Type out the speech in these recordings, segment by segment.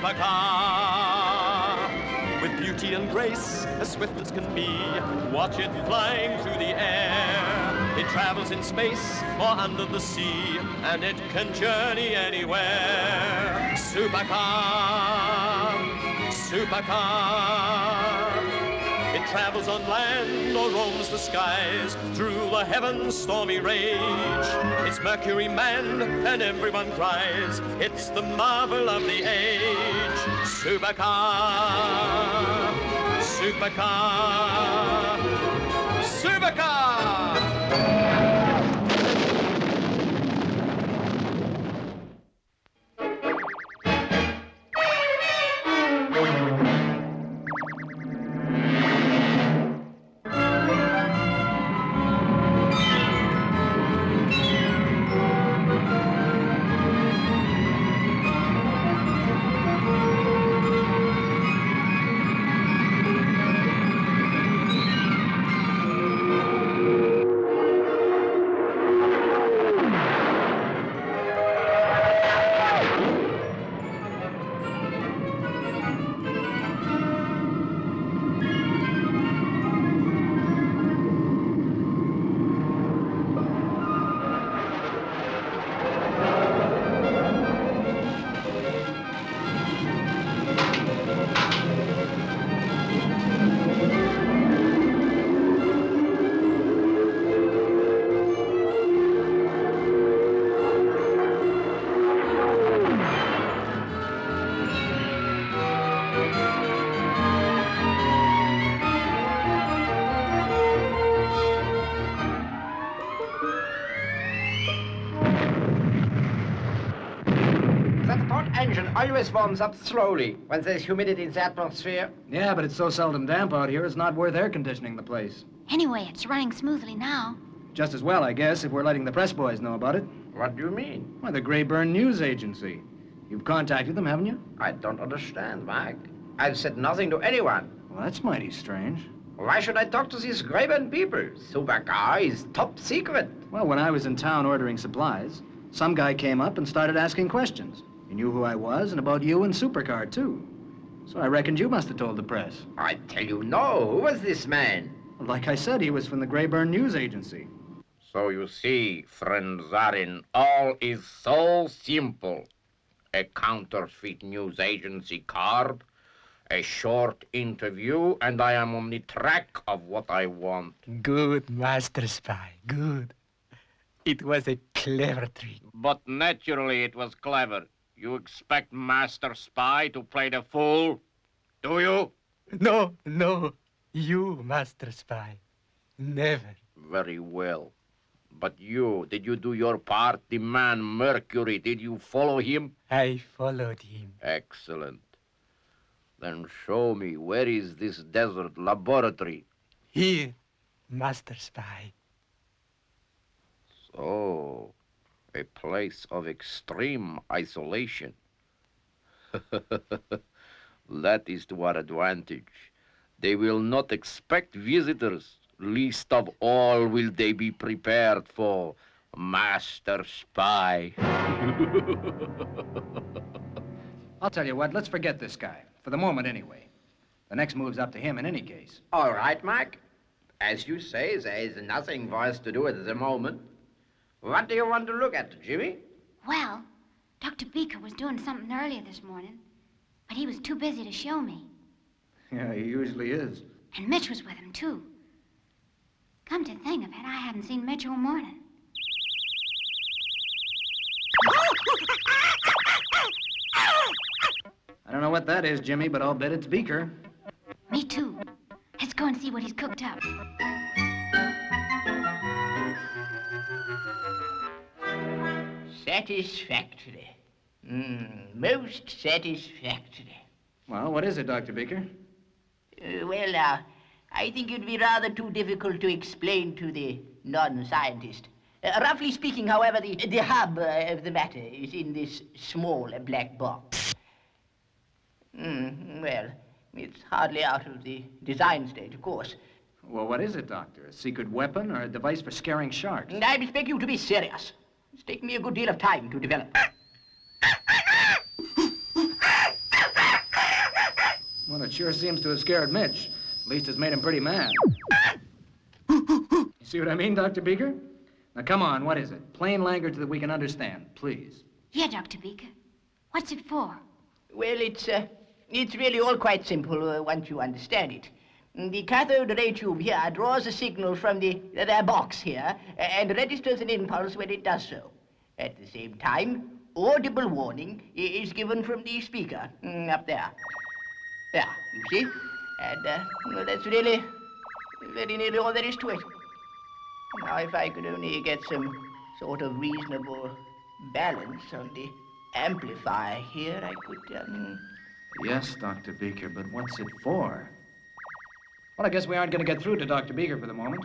Supercar. With beauty and grace, as swift as can be, watch it flying through the air. It travels in space or under the sea, and it can journey anywhere. Supercar, supercar. It travels on land or roams the skies, through the heavens' stormy rage. It's Mercury manned and everyone cries, it's the marvel of the age. Supercar, supercar, supercar! Engine always warms up slowly when there's humidity in the atmosphere. Yeah, but it's so seldom damp out here, it's not worth air conditioning the place. Anyway, it's running smoothly now. Just as well, I guess, if we're letting the press boys know about it. What do you mean? Why, the Grayburn News Agency. You've contacted them, haven't you? I don't understand, Mike. I've said nothing to anyone. Well, that's mighty strange. Why should I talk to these Grayburn people? Supercar is top secret. Well, when I was in town ordering supplies, some guy came up and started asking questions. He knew who I was and about you and Supercar, too. So I reckoned you must have told the press. I tell you no. Who was this man? Well, like I said, he was from the Grayburn News Agency. So you see, friend Zarin, all is so simple. A counterfeit news agency card, a short interview, and I am on the track of what I want. Good, Master Spy, good. It was a clever trick. But naturally it was clever. You expect Master Spy to play the fool? Do you? No, no. You, Master Spy. Never. Very well. But you, did you do your part? The man Mercury, did you follow him? I followed him. Excellent. Then show me, where is this desert laboratory? Here, Master Spy. So, a place of extreme isolation. That is to our advantage. They will not expect visitors. Least of all will they be prepared for Master Spy. I'll tell you what, let's forget this guy. For the moment, anyway. The next move's up to him in any case. All right, Mike. As you say, there is nothing for us to do at the moment. What do you want to look at, Jimmy? Well, Dr. Beaker was doing something earlier this morning, but he was too busy to show me. Yeah, he usually is. And Mitch was with him, too. Come to think of it, I haven't seen Mitch all morning. I don't know what that is, Jimmy, but I'll bet it's Beaker. Me too. Let's go and see what he's cooked up. Satisfactory. Most satisfactory. Well, what is it, Dr. Beaker? I think it'd be rather too difficult to explain to the non-scientist. Roughly speaking, however, the hub of the matter is in this small black box. Well, it's hardly out of the design stage, of course. Well, what is it, Doctor? A secret weapon or a device for scaring sharks? I expect you to be serious. It's taken me a good deal of time to develop. Well, it sure seems to have scared Mitch. At least it's made him pretty mad. You see what I mean, Dr. Beaker? Now, come on, what is it? Plain language that we can understand, please. Yeah, Dr. Beaker. What's it for? Well, it's really all quite simple once you understand it. The cathode ray tube here draws a signal from the box here and registers an impulse when it does so. At the same time, audible warning is given from the speaker up there. There, you see? And well, that's really very nearly all there is to it. Now, if I could only get some sort of reasonable balance on the amplifier here, I could, Yes, Dr. Beaker, but what's it for? Well, I guess we aren't going to get through to Dr. Beaker for the moment.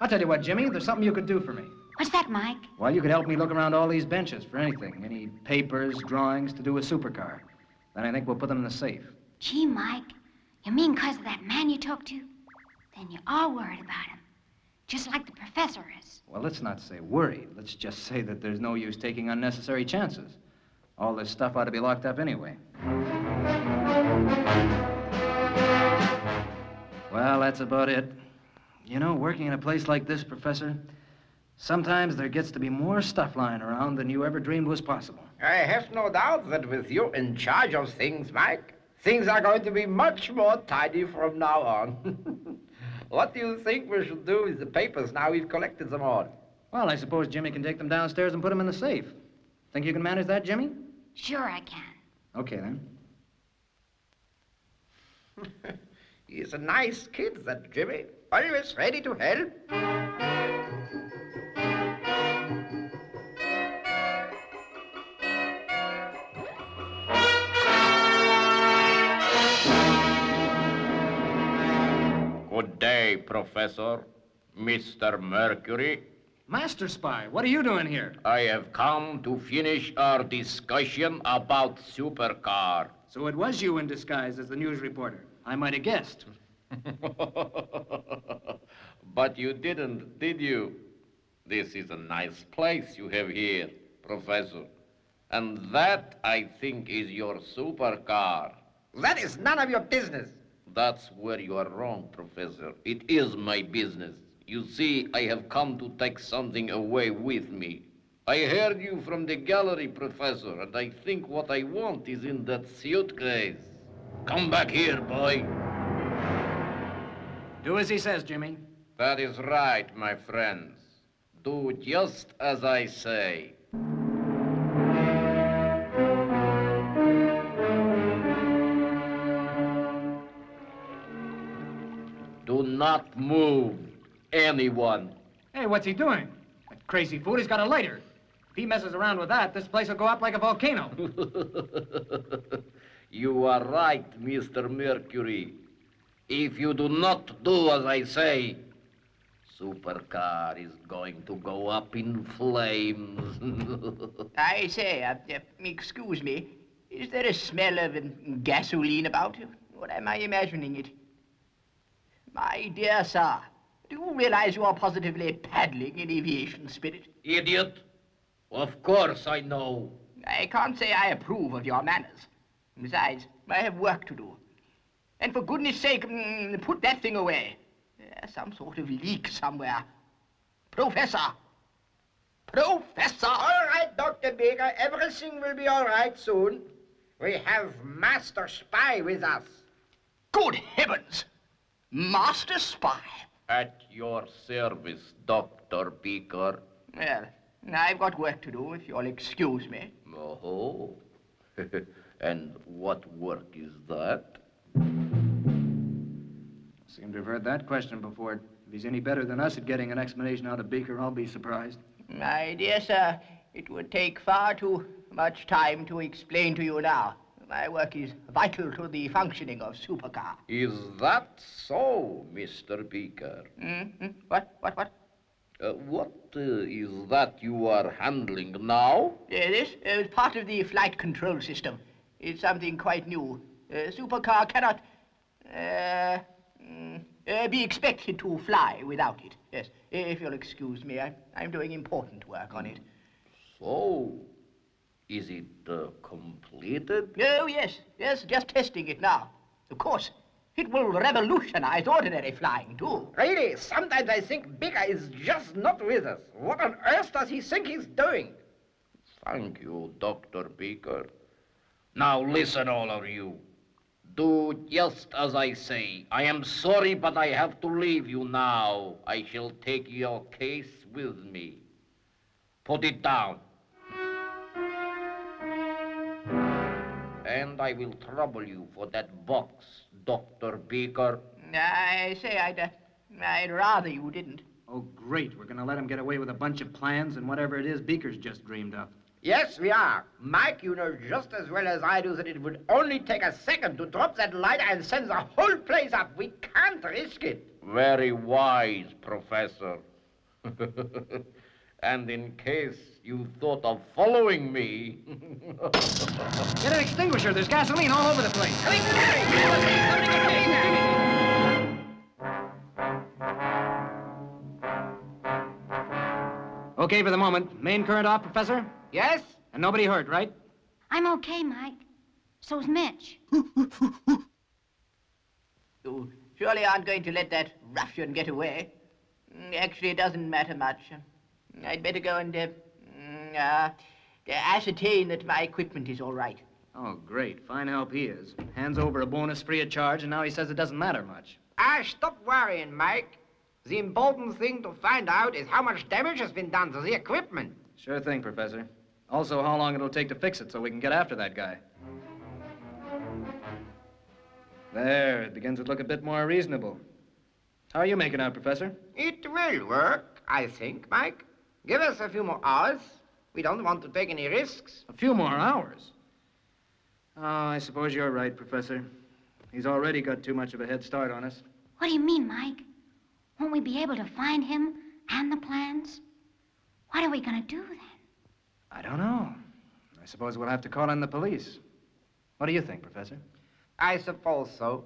I'll tell you what, Jimmy, there's something you could do for me. What's that, Mike? Well, you could help me look around all these benches for anything. Any papers, drawings to do with Supercar. Then I think we'll put them in the safe. Gee, Mike, you mean 'cause of that man you talked to? Then you're all worried about him. Just like the professor is. Well, let's not say worried. Let's just say that there's no use taking unnecessary chances. All this stuff ought to be locked up anyway. Well, that's about it. You know, working in a place like this, Professor, sometimes there gets to be more stuff lying around than you ever dreamed was possible. I have no doubt that with you in charge of things, Mike, things are going to be much more tidy from now on. What do you think we should do with the papers now we've collected them all? Well, I suppose Jimmy can take them downstairs and put them in the safe. Think you can manage that, Jimmy? Sure I can. Okay, then. He's a nice kid, that Jimmy. Always ready to help. Good day, Professor. Mr. Mercury. Masterspy, what are you doing here? I have come to finish our discussion about Supercar. So it was you in disguise as the news reporter. I might have guessed. But you didn't, did you? This is a nice place you have here, Professor. And that, I think, is your supercar. That is none of your business. That's where you are wrong, Professor. It is my business. You see, I have come to take something away with me. I heard you from the gallery, Professor, and I think what I want is in that suitcase. Come back here, boy. Do as he says, Jimmy. That is right, my friends. Do just as I say. Do not move, anyone. Hey, what's he doing? That crazy fool, he's got a lighter. If he messes around with that, this place will go up like a volcano. You are right, Mr. Mercury. If you do not do as I say, Supercar is going to go up in flames. I say, excuse me, is there a smell of gasoline about? Or am I imagining it? My dear sir, do you realize you are positively paddling in aviation spirit? Idiot. Of course I know. I can't say I approve of your manners. Besides, I have work to do. And for goodness sake, put that thing away. There's some sort of leak somewhere. Professor! Professor! All right, Dr. Baker, everything will be all right soon. We have Masterspy with us. Good heavens! Masterspy? At your service, Dr. Beaker. Well, I've got work to do, if you'll excuse me. Oh. And what work is that? Seem to have heard that question before. If he's any better than us at getting an explanation out of Beaker, I'll be surprised. My dear sir, it would take far too much time to explain to you now. My work is vital to the functioning of Supercar. Is that so, Mr. Beaker? What? What is that you are handling now? This is part of the flight control system. It's something quite new. Supercar cannot be expected to fly without it. Yes, if you'll excuse me, I'm doing important work on it. So, is it completed? Oh, yes, just testing it now. Of course, it will revolutionize ordinary flying, too. Really, sometimes I think Beaker is just not with us. What on earth does he think he's doing? Thank you, Dr. Beaker. Now listen, all of you. Do just as I say. I am sorry, but I have to leave you now. I shall take your case with me. Put it down. And I will trouble you for that box, Dr. Beaker. I say, I'd rather you didn't. Oh, great. We're going to let him get away with a bunch of plans and whatever it is Beaker's just dreamed up. Yes, we are. Mike, you know just as well as I do that it would only take a second to drop that light and send the whole place up. We can't risk it. Very wise, Professor. And in case you thought of following me... Get an extinguisher. There's gasoline all over the place. Okay for the moment. Main current off, Professor? Yes? And nobody hurt, right? I'm okay, Mike. So's Mitch. You surely aren't going to let that ruffian get away. Actually, it doesn't matter much. I'd better go and ascertain that my equipment is all right. Oh, great. Fine help he is. Hands over a bonus free of charge, and now he says it doesn't matter much. Stop worrying, Mike. The important thing to find out is how much damage has been done to the equipment. Sure thing, Professor. Also, how long it'll take to fix it so we can get after that guy. There, it begins to look a bit more reasonable. How are you making out, Professor? It will work, I think, Mike. Give us a few more hours. We don't want to take any risks. A few more hours? Oh, I suppose you're right, Professor. He's already got too much of a head start on us. What do you mean, Mike? Won't we be able to find him and the plans? What are we going to do then? I don't know. I suppose we'll have to call in the police. What do you think, Professor? I suppose so.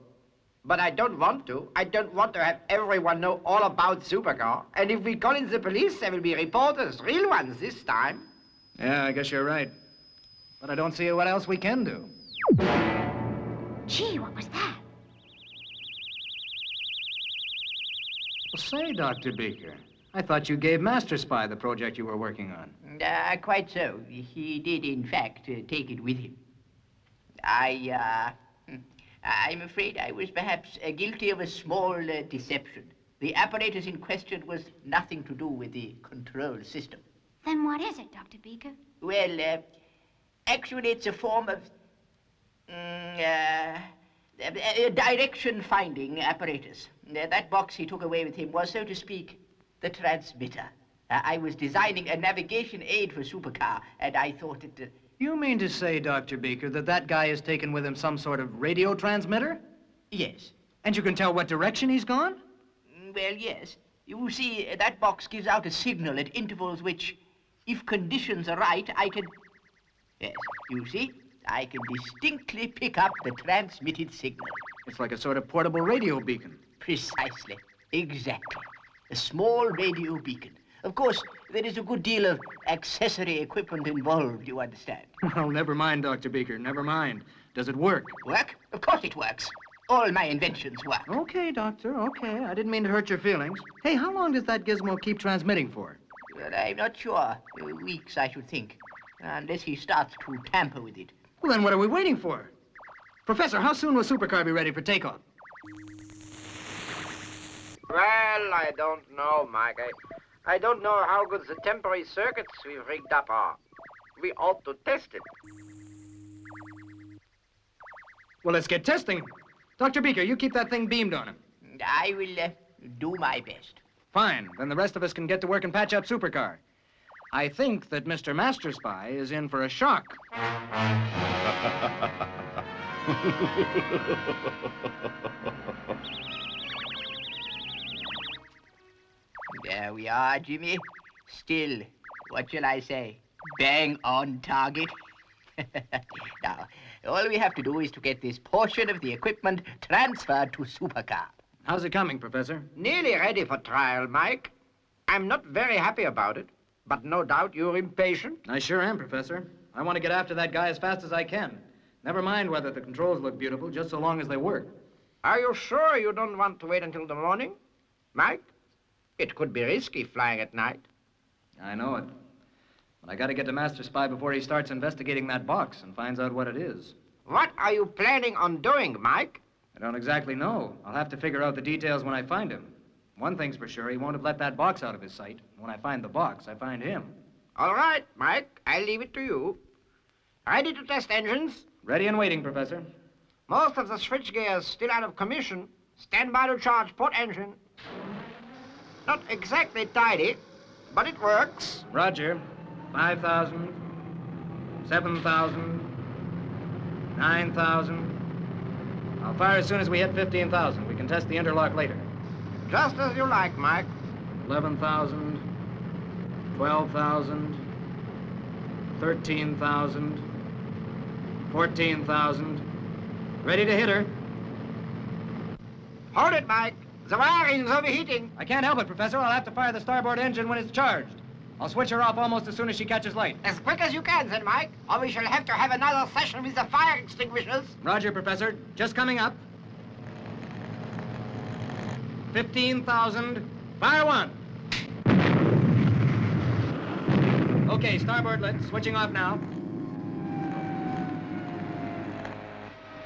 But I don't want to. I don't want to have everyone know all about Supercar. And if we call in the police, there will be reporters, real ones this time. Yeah, I guess you're right. But I don't see what else we can do. Gee, what was that? Well, say, Dr. Beaker, I thought you gave Masterspy the project you were working on. Quite so. He did, in fact, take it with him. I'm afraid I was perhaps guilty of a small deception. The apparatus in question was nothing to do with the control system. Then what is it, Dr. Beaker? Well, actually, it's a form of a direction-finding apparatus. That box he took away with him was, so to speak, the transmitter. I was designing a navigation aid for Supercar, and I thought it... You mean to say, Dr. Beaker, that that guy has taken with him some sort of radio transmitter? Yes. And you can tell what direction he's gone? Well, yes. You see, that box gives out a signal at intervals which, if conditions are right, I can... Yes, you see, I can distinctly pick up the transmitted signal. It's like a sort of portable radio beacon. Precisely. Exactly. A small radio beacon. Of course, there is a good deal of accessory equipment involved, you understand. Well, never mind, Dr. Beaker, never mind. Does it work? Work? Of course it works. All my inventions work. Okay, Doctor, okay. I didn't mean to hurt your feelings. Hey, how long does that gizmo keep transmitting for? Well, I'm not sure. Weeks, I should think. Unless he starts to tamper with it. Well, then what are we waiting for? Professor, how soon will Supercar be ready for takeoff? Well, I don't know, Mike. I don't know how good the temporary circuits we've rigged up are. We ought to test it. Well, let's get testing. Dr. Beaker, you keep that thing beamed on him. I will do my best. Fine. Then the rest of us can get to work and patch up Supercar. I think that Mr. Masterspy is in for a shock. There we are, Jimmy. Still, what shall I say? Bang on target. Now, all we have to do is to get this portion of the equipment transferred to Supercar. How's it coming, Professor? Nearly ready for trial, Mike. I'm not very happy about it, but no doubt you're impatient. I sure am, Professor. I want to get after that guy as fast as I can. Never mind whether the controls look beautiful, just so long as they work. Are you sure you don't want to wait until the morning, Mike? It could be risky flying at night. I know it. But I gotta get to Masterspy before he starts investigating that box and finds out what it is. What are you planning on doing, Mike? I don't exactly know. I'll have to figure out the details when I find him. One thing's for sure, he won't have let that box out of his sight. When I find the box, I find him. All right, Mike. I'll leave it to you. Ready to test engines? Ready and waiting, Professor. Most of the switch gears still out of commission. Stand by to charge port engine. Not exactly tidy, but it works. Roger. 5,000, 7,000, 9,000. I'll fire as soon as we hit 15,000. We can test the interlock later. Just as you like, Mike. 11,000, 12,000, 13,000, 14,000. Ready to hit her. Hold it, Mike. The wiring's overheating. I can't help it, Professor. I'll have to fire the starboard engine when it's charged. I'll switch her off almost as soon as she catches light. As quick as you can, then, Mike, or we shall have to have another session with the fire extinguishers. Roger, Professor. Just coming up. 15,000. Fire one. Okay, starboard lit. Switching off now.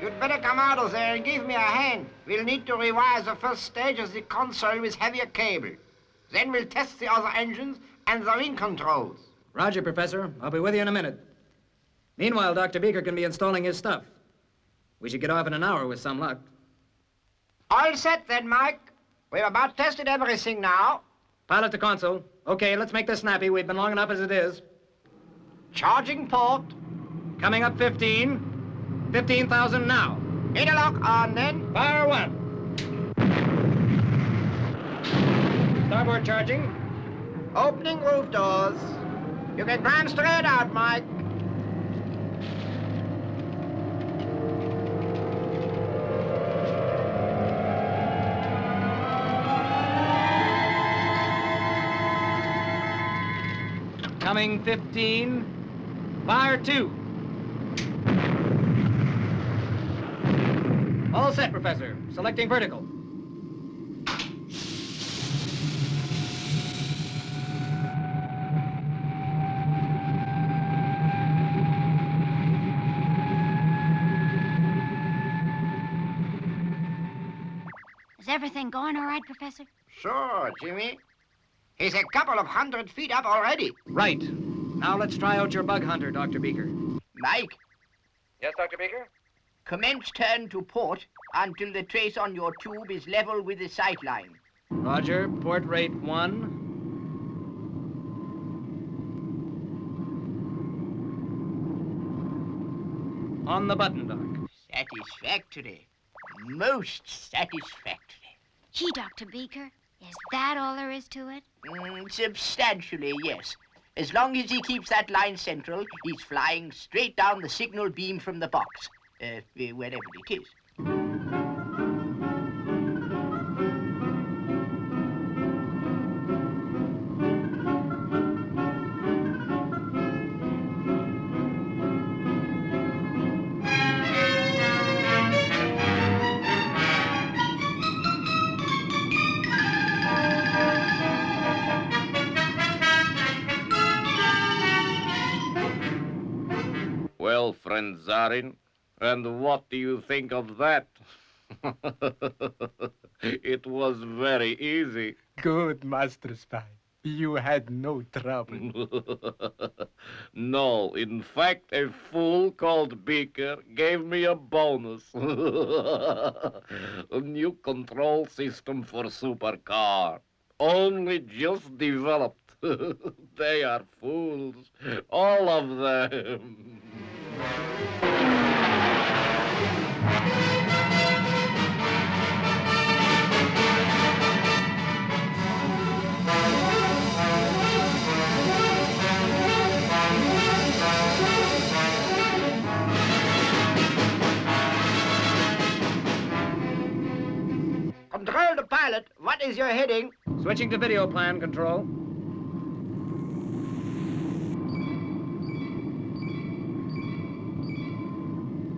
You'd better come out of there and give me a hand. We'll need to rewire the first stage of the console with heavier cable. Then we'll test the other engines and the wing controls. Roger, Professor. I'll be with you in a minute. Meanwhile, Dr. Beaker can be installing his stuff. We should get off in an hour with some luck. All set then, Mike. We've about tested everything now. Pilot to console. Okay, let's make this snappy. We've been long enough as it is. Charging port. Coming up 15. 15,000 now. Interlock on then. Fire one. Starboard charging. Opening roof doors. You can climb straight out, Mike. Coming 15. Fire two. All set, Professor. Selecting vertical. Is everything going all right, Professor? Sure, Jimmy. He's a couple of 100 feet up already. Right. Now let's try out your bug hunter, Dr. Beaker. Mike, Yes, Dr. Beaker? commence turn to port until the trace on your tube is level with the sight line. Roger. Port rate 1. On the button, Doc. Satisfactory. Most satisfactory. Gee, Dr. Beaker, is that all there is to it? Substantially, yes. As long as he keeps that line central, he's flying straight down the signal beam from the box. Wherever it is. Well, friend Zarin, and what do you think of that? It was very easy. Good, Masterspy. You had no trouble. No, in fact, a fool called Beaker gave me a bonus. A new control system for Supercar. Only just developed. They are fools. All of them. Control to pilot. What is your heading? Switching to video plan, control.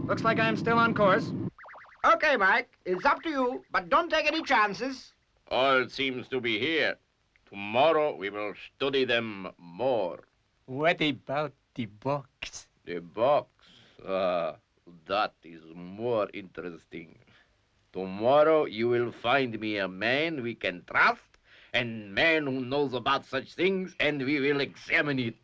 Looks like I'm still on course. Okay, Mike, it's up to you, but don't take any chances. All seems to be here. Tomorrow we will study them more. What about the box? The box? That is more interesting. Tomorrow you will find me a man we can trust, and man who knows about such things, and we will examine it.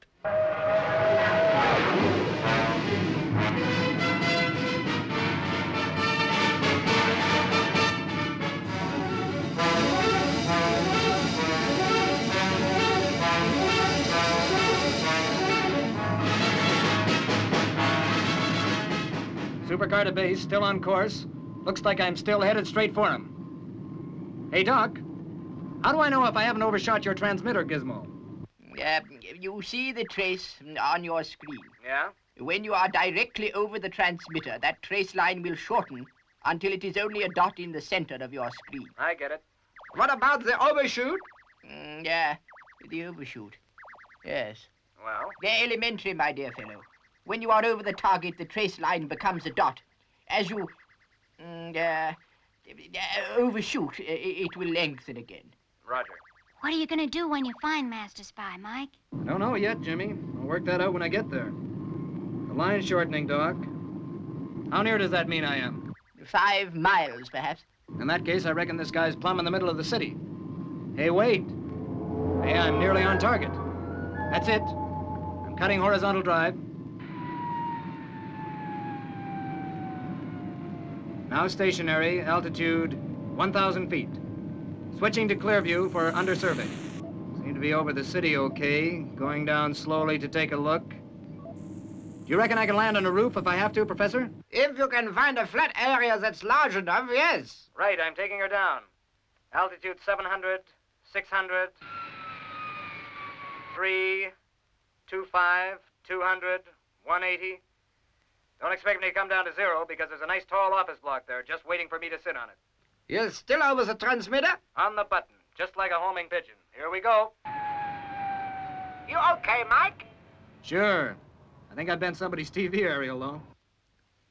Supercar to base, still on course. Looks like I'm still headed straight for him. Hey, Doc, how do I know if I haven't overshot your transmitter gizmo? You see the trace on your screen. Yeah? When you are directly over the transmitter, that trace line will shorten until it is only a dot in the center of your screen. I get it. What about the overshoot? Yeah, the overshoot. Yes. Well? They're elementary, my dear fellow. When you are over the target, the trace line becomes a dot. As you overshoot, it will lengthen again. Roger. What are you gonna do when you find Master Spy, Mike? I don't know yet, Jimmy. I'll work that out when I get there. The line's shortening, Doc. How near does that mean I am? 5 miles, perhaps. In that case, I reckon this guy's plumb in the middle of the city. Hey, wait. Hey, I'm nearly on target. That's it. I'm cutting horizontal drive. Now stationary, altitude 1,000 feet. Switching to clear view for under survey. Seem to be over the city okay. Going down slowly to take a look. Do you reckon I can land on a roof if I have to, Professor? If you can find a flat area that's large enough, yes. Right, I'm taking her down. Altitude 700, 600, 3, 25, 200, 180. Don't expect me to come down to 0 because there's a nice tall office block there just waiting for me to sit on it. You're still over the transmitter? On the button, just like a homing pigeon. Here we go. You okay, Mike? Sure. I think I bent somebody's TV aerial, though.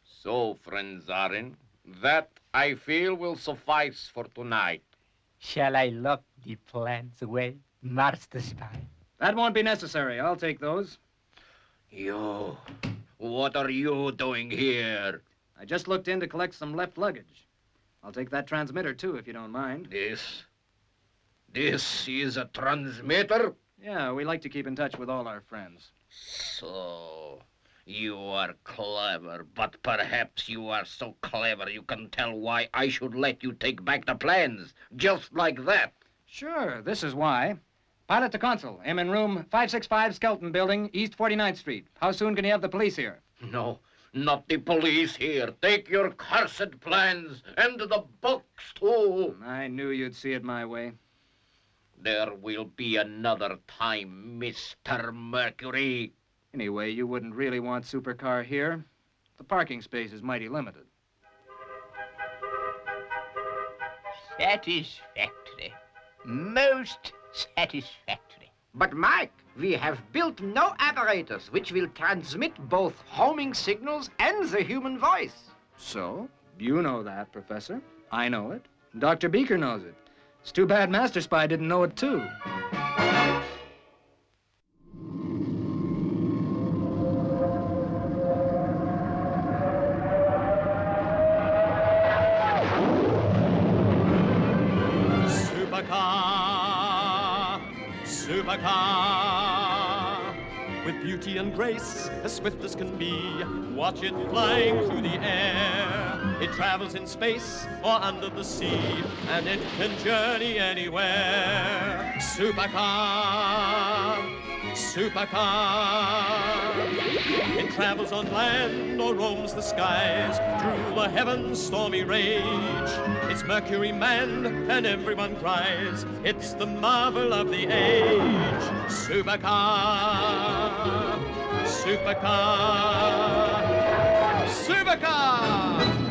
So, friend Zarin, that, I feel, will suffice for tonight. Shall I lock the plans away, Master Spy? That won't be necessary. I'll take those. You, what are you doing here? I just looked in to collect some left luggage. I'll take that transmitter, too, if you don't mind. This is a transmitter? Yeah, we like to keep in touch with all our friends. So, you are clever, but perhaps you are so clever you can tell why I should let you take back the plans, just like that. Sure, this is why. Pilot to Consul. I'm in room 565 Skelton Building, East 49th Street. How soon can you have the police here? No, not the police here. Take your cursed plans and the books, too. I knew you'd see it my way. There will be another time, Mr. Mercury. Anyway, you wouldn't really want Supercar here. The parking space is mighty limited. Satisfactory. Most satisfactory. But, Mike, we have built no apparatus which will transmit both homing signals and the human voice. So? You know that, Professor. I know it. Dr. Beaker knows it. It's too bad Master Spy didn't know it, too. Supercar, with beauty and grace, as swift as can be. Watch it flying through the air. It travels in space or under the sea, and it can journey anywhere. Supercar, supercar. It travels on land or roams the skies, through the heavens' stormy rage. It's Mercury manned, and everyone cries, it's the marvel of the age. Supercar, supercar, supercar!